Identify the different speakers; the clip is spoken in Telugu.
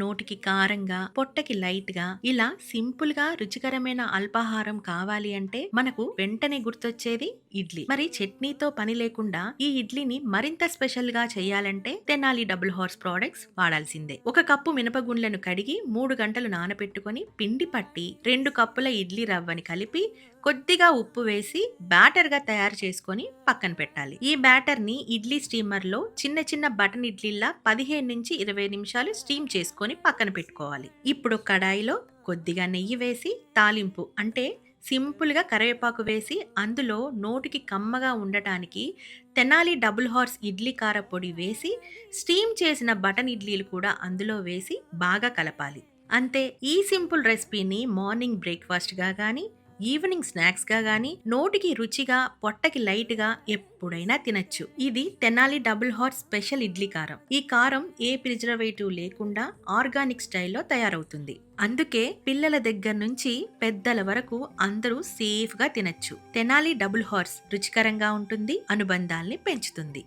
Speaker 1: నోటికి కారంగా, పొట్టకి లైట్ గా ఇలా సింపుల్ గా రుచికరమైన అల్పాహారం కావాలి అంటే మనకు వెంటనే గుర్తొచ్చేది ఇడ్లీ. మరి చట్నీతో పని లేకుండా ఈ ఇడ్లీని మరింత స్పెషల్ గా చేయాలంటే తెనాలి డబుల్ హార్స్ ప్రోడక్ట్స్ వాడాల్సిందే. 1 కప్పు మినపగుండ్లను కడిగి 3 గంటలు నానబెట్టుకొని పిండి పట్టి 2 కప్పుల ఇడ్లీ రవ్వని కలిపి కొద్దిగా ఉప్పు వేసి బ్యాటర్ గా తయారు చేసుకొని పక్కన పెట్టాలి. ఈ బ్యాటర్ ని ఇడ్లీ స్టీమర్ లో చిన్న చిన్న బటన్ ఇడ్లీలా 15 నుంచి 20 నిమిషాలు స్టీమ్ చేసుకొని పక్కన పెట్టుకోవాలి. ఇప్పుడు కడాయిలో కొద్దిగా నెయ్యి వేసి తాలింపు అంటే సింపుల్ గా కరివేపాకు వేసి అందులో నోటికి కమ్మగా ఉండటానికి తెనాలి డబుల్ హార్స్ ఇడ్లీ కార పొడి వేసి స్టీమ్ చేసిన బటన్ ఇడ్లీలు కూడా అందులో వేసి బాగా కలపాలి. అంతే, ఈ సింపుల్ రెసిపీని మార్నింగ్ బ్రేక్ఫాస్ట్ గా గానీ ఈవినింగ్ స్నాక్స్ గా గానీ నోటికి రుచిగా పొట్టకి లైట్ గా ఎప్పుడైనా తినచ్చు. ఇది Tenali double horse special idli కారం. ఈ కారం ఏ ప్రిజర్వేటివ్ లేకుండా ఆర్గానిక్ స్టైల్లో తయారవుతుంది. అందుకే పిల్లల దగ్గర నుంచి పెద్దల వరకు అందరూ సేఫ్ గా తినచ్చు. తెనాలి డబుల్ హార్స్ రుచికరంగా ఉంటుంది, అనుబంధాల్ని పెంచుతుంది.